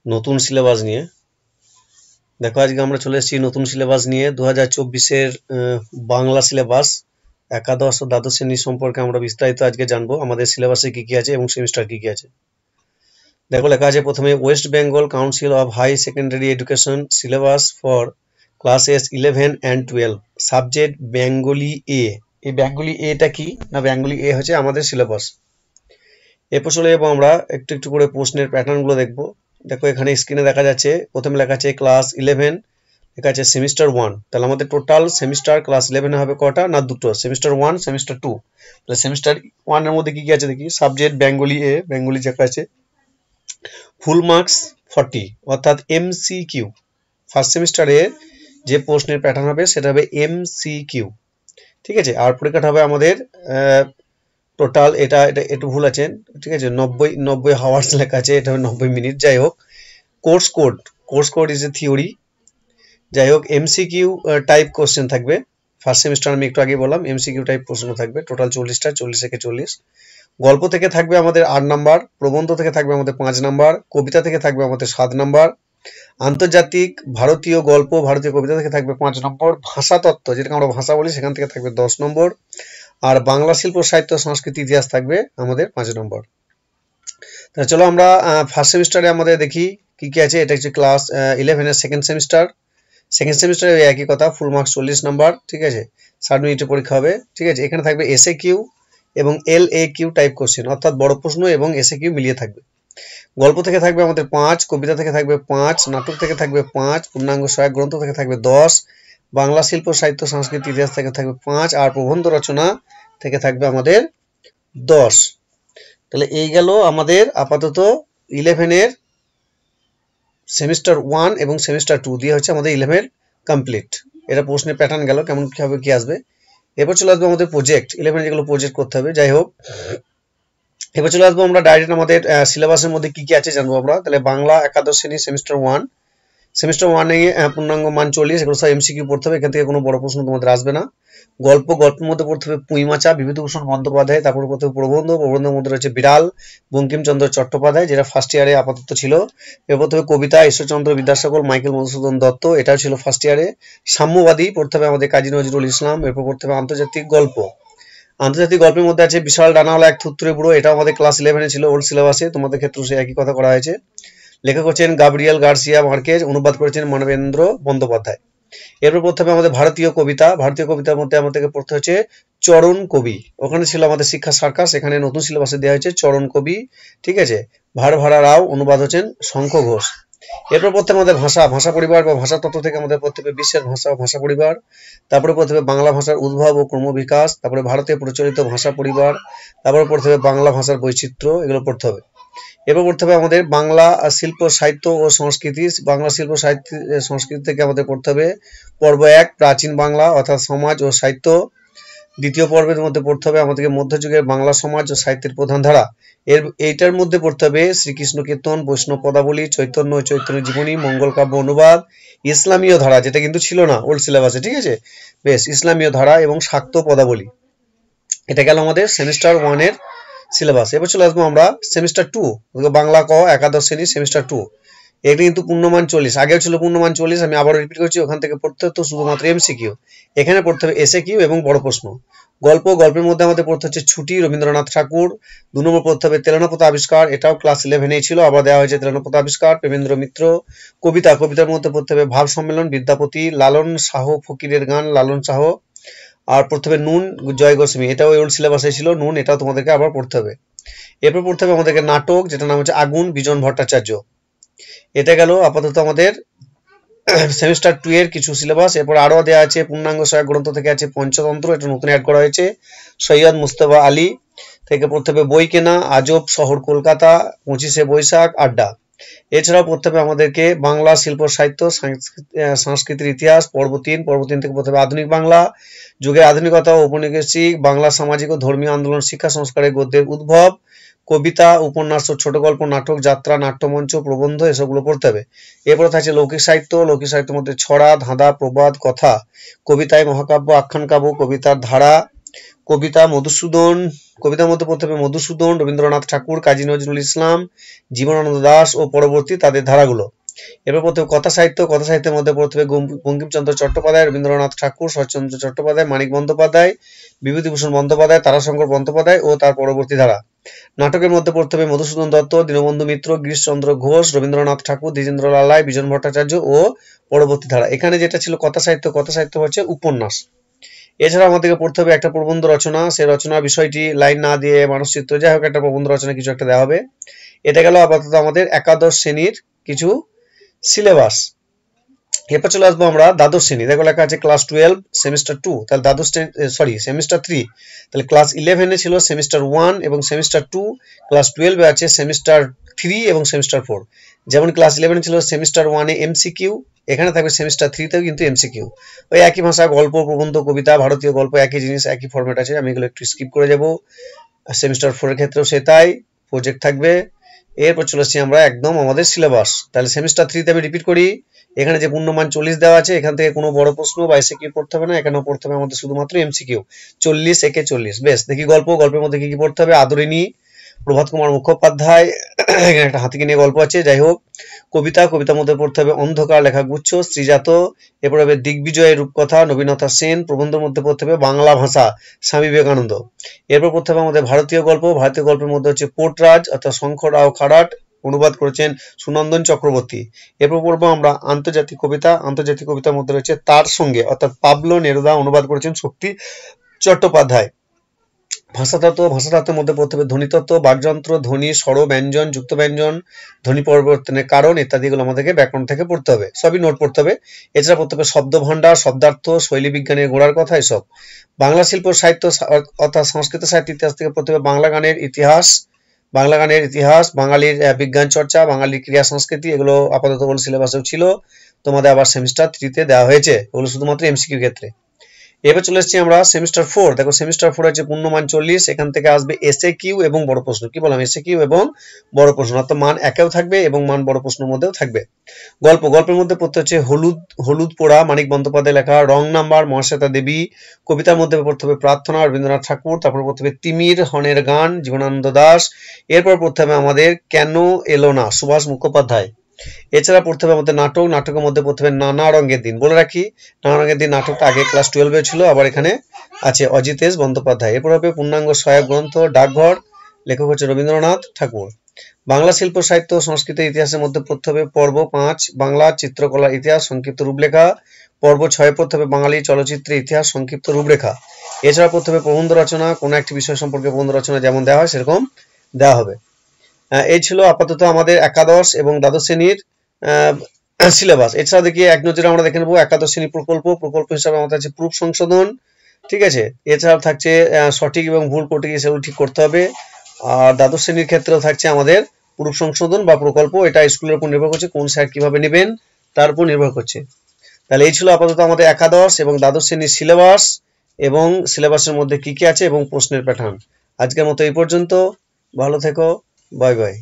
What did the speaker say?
নতুন সিলেবাস নিয়ে। দেখো আজকে আমরা চলে এসেছি নতুন সিলেবাস নিয়ে 2024-এর বাংলা সিলেবাস একাদশ ও দ্বাদশ শ্রেণী সম্পর্কে আমরা বিস্তারিত আজকে জানবো, আমাদের সিলেবাসে কি কি আছে এবং সেমিস্টার কি কি আছে। দেখো লেখা আছে প্রথমে West Bengal Council of High Secondary Education syllabus for classes 11 and 12 subject Bengali এ। এই বেঙ্গলি এটা কি না, বেঙ্গলি এ হচ্ছে আমাদের সিলেবাস। এরপর চলে যাবো আমরা একটু একটু করে প্রশ্নের প্যাটার্ন গুলো দেখবো। দেখো এখানে স্ক্রিনে দেখা যাচ্ছে প্রথমে লেখা আছে ক্লাস 11, লেখা আছে সেমিস্টার 1। তাহলে আমাদের টোটাল সেমিস্টার ক্লাস 11 হবে কটা না, দুটো, সেমিস্টার 1 সেমিস্টার 2। তাহলে সেমিস্টার 1 এর মধ্যে কি কি আছে দেখি। সাবজেক্ট বেঙ্গলি এ, বেঙ্গলি লেখা আছে, ফুল মার্কস 40 অর্থাৎ এমসিকিউ। ফার্স্ট সেমিস্টারে যে প্রশ্নের প্যাটার্ন হবে সেটা হবে এমসিকিউ, ঠিক আছে। আর পরীক্ষাটা হবে আমাদের টোটাল, এটা এটা একটু ভুল আছে, ঠিক আছে, 90 হাওয়ার্স লেখা আছে, এটা হবে 90 মিনিট। যাই হোক, course code is a theory. যাই হোক, এমসিকিউ টাইপ কোশ্চেন থাকবে। ফার্স্ট সেমিস্টার আমি একটু আগে বললাম এমসিকিউ টাইপ প্রশ্ন থাকবে, টোটাল 40টা, 40 থেকে 40। গল্প থেকে থাকবে আমাদের 8 নাম্বার, প্রবন্ধ থেকে থাকবে আমাদের 5 নাম্বার, কবিতা থেকে থাকবে আমাদের 7 নাম্বার, আন্তর্জাতিক ভারতীয় গল্প ভারতীয় কবিতা থেকে থাকবে 5 নম্বর, ভাষা তত্ত্ব যেটাকে আমরা ভাষা বলি সেখান থেকে থাকবে 10 নম্বর, আর বাংলা শিল্প সাহিত্য সংস্কৃতি ইতিহাস থাকবে আমাদের 5 নম্বর। তাহলে চলো আমরা ফার্স্ট সেমিস্টারে আমাদের দেখি কি কি আছে। এটা হচ্ছে ক্লাস 11 এর সেকেন্ড সেমিস্টারে একই কথা, ফুল মার্কস 40 নাম্বার, ঠিক আছে, 60 মিনিটের পরীক্ষা হবে, ঠিক আছে। এখানে থাকবে এসএ কিউ এবং এলএ কিউ টাইপ কোশ্চেন, অর্থাৎ বড় প্রশ্ন এবং এসএ কিউ মিলিয়ে থাকবে। গল্প থেকে থাকবে আমাদের 5, কবিতা থেকে থাকবে 5, নাটক থেকে থাকবে 5, পূর্ণাঙ্গ সহায়ক গ্রন্থ থেকে থাকবে 10, বাংলা শিল্প সাহিত্য সংস্কৃতি ইতিহাস থেকে থাকবে 5, আর প্রবন্ধ রচনা থেকে থাকবে আমাদের 10। তাহলে এই গেল আমাদের আপাতত 11 এর সেমিস্টার 1 এবং সেমিস্টার 2 দিয়ে হচ্ছে আমাদের 11 কমপ্লিট। এটা প্রশ্নের প্যাটার্ন গেল, কেমন কি হবে কি আসবে। এরপর চলে আসবে আমাদের প্রজেক্ট 11 যেগুলো প্রজেক্ট করতে হবে। যাই হোক, এবার চলে আসবো আমরা ডাইরেক্ট আমাদের সিলেবাসের মধ্যে কি কি আছে জানবো আমরা। তাহলে বাংলা একাদশ শ্রেণী সেমিস্টার 1 এ পূর্ণাঙ্গ মান 40, এগুলো সব এমসিকিউ পড়তে হবে, এখান থেকে কোনো বড় প্রশ্ন তোমাদের আসবে না। গল্পের মধ্যে পড়তে হবে পুঁইমাচা বিভূতিভূষণ বন্দ্যোপাধ্যায়, তারপরে পড়তে হবে প্রবন্ধের মধ্যে রয়েছে বিড়াল বঙ্কিমচন্দ্র চট্টোপাধ্যায়, যেটা ফার্স্ট ইয়ারে আপাতত ছিল। এরপর পড়তে হবে কবিতা ঈশ্বরচন্দ্র বিদ্যাসাগর মাইকেল মধুসূদন দত্ত, এটাও ছিল ফার্স্ট ইয়ারে। সাম্যবাদী পড়তে হবে আমাদের কাজী নজরুল ইসলাম। এরপর পড়তে হবে আন্তর্জাতিক গল্পের মধ্যে আছে বিশাল ডানাওয়ালা এক থুতরে বুড়ো, এটাও আমাদের ক্লাস 11 ছিল ওল্ড সিলেবাসে, তোমাদের ক্ষেত্রেও সে একই কথা করা হয়েছে। লেখক হচ্ছেন গাব্রিয়েল গার্সিয়া মার্কেজ, অনুবাদ করেছেন মানবেন্দ্র বন্দ্যোপাধ্যায়। এরপর পড়তে হবে আমাদের ভারতীয় কবিতার মধ্যে আমাদেরকে পড়তে হচ্ছে চরণ কবি, ওখানে ছিল আমাদের শিক্ষা সার্কাস, এখানে নতুন সিলেবাসে দেওয়া হয়েছে চরণ কবি, ঠিক আছে। ভাড়া রাও, অনুবাদ হচ্ছেন শঙ্খ ঘোষ। এরপর পড়তে হবে আমাদের ভাষা পরিবার বা ভাষা তত্ত্ব থেকে আমাদের পড়তে হবে বিশ্বের ভাষা ও ভাষা পরিবার। তারপরে পড়তে হবে বাংলা ভাষার উদ্ভব ও ক্রমবিকাশ, তারপরে ভারতে প্রচলিত ভাষা পরিবার, তারপরে পড়তে হবে বাংলা ভাষার বৈচিত্র্য, এগুলো পড়তে হবে। এরপর পড়তে হবে আমাদের বাংলা শিল্প সাহিত্য ও সংস্কৃতি। বাংলা শিল্প সাহিত্য সংস্কৃতি থেকে আমাদের পড়তে হবে পর্ব 1 প্রাচীন বাংলা অর্থাৎ সমাজ ও সাহিত্য। দ্বিতীয় পর্বের মধ্যে পড়তে হবে আমাদেরকে মধ্যযুগের বাংলা সমাজ ও সাহিত্যের প্রধান ধারা। এইটার মধ্যে পড়তে হবে শ্রীকৃষ্ণ কীর্তন, বৈষ্ণব পদাবলী, চৈতন্য ও চৈতন্য জীবনী, মঙ্গল কাব্য অনুবাদ, ইসলামীয় ধারা যেটা কিন্তু ছিল না ওল্ড সিলেবাসে, ঠিক আছে, বেশ, ইসলামীয় ধারা এবং শাক্ত পদাবলী। এটা গেল আমাদের সেমিস্টার 1 এর সিলেবাস। এবার চলে আসবো আমরা সেমিস্টার 2, বাংলা ক একাদশ শ্রেণী সেমিস্টার 2। এটা কিন্তু পূর্ণমান 40, আগেও ছিল পূর্ণমান 40, আমি আবারও রিপিট করছি, ওখান থেকে পড়তে হতো শুধুমাত্র এমসিকিউ, এখানে পড়তে হবে এসএ কিউ এবং বড় প্রশ্ন। গল্পের মধ্যে আমাদের পড়তে হচ্ছে ছুটি রবীন্দ্রনাথ ঠাকুর। 2 নম্বর পড়তে হবে তেলানাপোতা আবিষ্কার, এটাও ক্লাস 11 ছিল, আবার দেওয়া হয়েছে তেলানাপোতা আবিষ্কার, প্রেমেন্দ্র মিত্র। কবিতার মধ্যে পড়তে হবে ভাব সম্মেলন, বিদ্যাপতি, লালন শাহ ফকিরের গান, লালন শাহ। আর পড়তে হবে নুন জয় গোস্বামী, এটাও ওল্ড সিলেবাসে ছিল নুন, এটাও তোমাদেরকে আবার পড়তে হবে। এরপর পড়তে হবে আমাদেরকে নাটক, যেটা নাম হচ্ছে আগুন, বিজন ভট্টাচার্য। এটা গেল আপাতত আমাদের সেমিস্টার 2 এর কিছু সিলেবাস। এরপর আরো দেওয়া আছে পূর্ণাঙ্গ সহায়ক গ্রন্থ থেকে আছে পঞ্চতন্ত্র, এটা নতুন অ্যাড করা হয়েছে, সৈয়দ মুস্তফা আলী থেকে পড়তে হবে বই কেনা, আজব শহর কলকাতা, 25শে বৈশাখ, আড্ডা। এছাড়াও পড়তে হবে আমাদেরকে বাংলা শিল্প সাহিত্য সংস্কৃতির ইতিহাস পর্ব 3 থেকে পড়তে হবে আধুনিক বাংলা, যুগের আধুনিকতা ও ঔপনিবেশিক বাংলা সামাজিক ও ধর্মীয় আন্দোলন, শিক্ষা সংস্কারের গদ্যের উদ্ভব, কবিতা, উপন্যাস ও ছোট গল্প, নাটক, যাত্রা, নাট্যমঞ্চ, প্রবন্ধ, এসবগুলো পড়তে হবে। এরপরে থাকছে লৌকিক সাহিত্যের মধ্যে ছড়া, ধাঁধা, প্রবাদ, কথা, কবিতায় মহাকাব্য, আখ্যান কাব্য, কবিতার ধারা, কবিতা মধুসূদন, কবিতার মধ্যে পড়তে হবে মধুসূদন, রবীন্দ্রনাথ ঠাকুর, কাজী নজরুল ইসলাম, জীবনানন্দ দাশ ও পরবর্তী তাদের ধারাগুলো। এরপর পড়তে হবে কথা সাহিত্য, কথা সাহিত্যের মধ্যে পড়তে হবে বঙ্কিমচন্দ্র চট্টোপাধ্যায়, রবীন্দ্রনাথ ঠাকুর, শরৎচন্দ্র চট্টোপাধ্যায়, মানিক বন্দ্যোপাধ্যায়, বিভূতিভূষণ বন্দ্যোপাধ্যায়, তারাশঙ্কর বন্দ্যোপাধ্যায় ও তার পরবর্তী ধারা। নাটকের মধ্যে পড়তে হবে মধুসূদন দত্ত, দীনবন্ধু মিত্র, গিরিশচন্দ্র ঘোষ, রবীন্দ্রনাথ ঠাকুর, দ্বিজেন্দ্রলাল রায়, বিজন ভট্টাচার্য ও পরবর্তী ধারা। এখানে যেটা ছিল কথা সাহিত্য, কথা সাহিত্য হচ্ছে উপন্যাস। এছাড়া আমাদেরকে পড়তে হবে একটা প্রবন্ধ রচনা, সেই রচনার বিষয়টি লাইন না দিয়ে মানসচিত্র, যাই হোক একটা প্রবন্ধ রচনা কিছু একটা দেওয়া হবে। এটা গেল আপাতত আমাদের একাদশ শ্রেণীর কিছু সিলেবাস। এরপর চলে আসবো আমরা দ্বাদশ শ্রেণী। দেখো লেখা আছে ক্লাস 12 সেমিস্টার 2, তাহলে দ্বাদশ শ্রেণী সেমিস্টার 3, তাহলে ক্লাস 11 এ ছিল সেমিস্টার 1 এবং সেমিস্টার 2, ক্লাস 12 এ আছে সেমিস্টার 3 এবং সেমিস্টার 4। যেমন ক্লাস 11 ছিল সেমিস্টার 1 এ এমসিকিউ, এখানে থাকবে সেমিস্টার 3 তেও কিন্তু এমসিকিউ। ওই একই ভাষা, গল্প, প্রবন্ধ, কবিতা, ভারতীয় গল্প, একই জিনিস, একই ফরম্যাট আছে, আমি এগুলো একটু স্কিপ করে যাব। সেমিস্টার 4 এর ক্ষেত্রেও সে তাই, প্রজেক্ট থাকবে। এরপর চলে আসছি আমরা একদম আমাদের সিলেবাস। তাহলে সেমিস্টার 3 তে আমি রিপিট করি, এখানে যে পূর্ণমান 40 দেওয়া আছে, এখান থেকে কোনো বড় প্রশ্ন বা এসকিউ পড়তে হবে না, এখানেও পড়তে হবে আমাদের শুধুমাত্র এমসিকিউ। 40 একে 40। বেশ, দেখি গল্পের মধ্যে কি কি পড়তে হবে। আদরিণী, প্রভাত কুমার মুখোপাধ্যায়, এখানে একটা হাতিকে নিয়ে গল্প আছে, যাই হোক। কবিতার মধ্যে পড়তে হবে অন্ধকার লেখাগুচ্ছ, শ্রীজাত, এরপর হবে দিগ্বিজয়ের রূপকথা, নবীনতা সেন। প্রবন্ধের মধ্যে পড়তে হবে বাংলা ভাষা, স্বামী বিবেকানন্দ। এরপর পড়তে হবে আমাদের ভারতীয় গল্পের মধ্যে হচ্ছে পোর্টরাজ অর্থাৎ শঙ্কররাও খারাট, অনুবাদ করেছেন সুনন্দন চক্রবর্তী। এরপর পড়বো আমরা আন্তর্জাতিক কবিতার মধ্যে রয়েছে তার সঙ্গে অর্থাৎ পাবলো নেরুদা, অনুবাদ করেছেন শক্তি চট্টোপাধ্যায়। ভাষাতত্ত্বের মধ্যে পড়তে হবে ধ্বনিতত্ত্ব, বাকযন্ত্র, ধ্বনি, স্বর, ব্যঞ্জন, যুক্ত ব্যঞ্জন, ধ্বনি পরিবর্তনের কারণ ইত্যাদিগুলো আমাদেরকে ব্যাকরণ থেকে পড়তে হবে, সবই নোট পড়তে হবে। এছাড়া পড়তে হবে শব্দ ভাণ্ডার, শব্দার্থ, শৈলী বিজ্ঞানের গোড়ার কথা, এসব। বাংলা শিল্প সাহিত্য অর্থাৎ সংস্কৃত সাহিত্য ইতিহাস থেকে পড়তে হবে বাংলা গানের ইতিহাস, বাঙালির বিজ্ঞান চর্চা, বাঙালির ক্রিয়া সংস্কৃতি, এগুলো আপাতত ওগুলো সিলেবাসেও ছিল, তোমাদের আবার সেমিস্টার 3 তে দেওয়া হয়েছে, ওগুলো শুধুমাত্র এমসিকিউ ক্ষেত্রে। এবার চলে এসেছি আমরা সেমিস্টার 4। দেখো সেমিস্টার 4 আছে পূর্ণমান 40, এখান থেকে আসবে এসএ কিউ এবং বড় প্রশ্ন। কি বললাম? এসএ কিউ এবং বড় প্রশ্ন, অর্থাৎ মান একেও থাকবে এবং মান বড় প্রশ্নের মধ্যেও থাকবে। গল্পের মধ্যে পড়তে হচ্ছে হলুদ পোড়া, মানিক বন্দ্যোপাধ্যায় লেখা, রং নাম্বার, মহাশ্বেতা দেবী। কবিতার মধ্যে পড়তে হবে প্রার্থনা, রবীন্দ্রনাথ ঠাকুর। তারপর পড়তে হবে তিমির হনের গান, জীবনানন্দ দাশ। এরপর পড়তে হবে আমাদের কেন এলো না, সুভাষ মুখোপাধ্যায়। এছাড়া পড়তে হবে আমাদের নাটকের মধ্যে পড়তে হবে নানা রঙের দিন। বলে রাখি, নানা রঙের দিন নাটকটা আগে ক্লাস 12 ছিল, আবার এখানে আছে অজিতেশ বন্দ্যোপাধ্যায়। এরপর হবে পূর্ণাঙ্গ সহায়ক গ্রন্থ ডাকঘর, লেখক হচ্ছে রবীন্দ্রনাথ ঠাকুর। বাংলা শিল্প সাহিত্য সংস্কৃত ইতিহাসের মধ্যে পড়তে হবে পর্ব 5 বাংলা চিত্রকলা ইতিহাস সংক্ষিপ্ত রূপরেখা। পর্ব 6 পড়তে হবে বাঙালি চলচ্চিত্রের ইতিহাস সংক্ষিপ্ত রূপরেখা। এছাড়া পড়তে হবে প্রবন্ধ রচনা, কোনো একটি বিষয় সম্পর্কে প্রবন্ধ রচনা যেমন দেওয়া হয় সেরকম দেওয়া হবে। এই ছিল আপাতত আমাদের একাদশ এবং দ্বাদশ শ্রেণীর সিলেবাস। এছাড়া দেখি এক নজরে আমরা দেখে নেবো একাদশ শ্রেণী প্রকল্প হিসাবে আমাদের আছে প্রুফ সংশোধন, ঠিক আছে। এছাড়া থাকছে সঠিক এবং ভুল কোটে গিয়ে সেগুলো ঠিক করতে হবে। আর দ্বাদশ শ্রেণীর ক্ষেত্রেও থাকছে আমাদের প্রুফ সংশোধন বা প্রকল্প, এটা স্কুলের উপর নির্ভর করছে, কোন স্যার কিভাবে নেবেন তার উপর নির্ভর করছে। তাহলে এই ছিল আপাতত আমাদের একাদশ এবং দ্বাদশ শ্রেণীর সিলেবাস এবং সিলেবাসের মধ্যে কি কি আছে এবং প্রশ্নের প্যাটার্ন। আজকের মতো এই পর্যন্ত, ভালো থেকো, বাই বাই।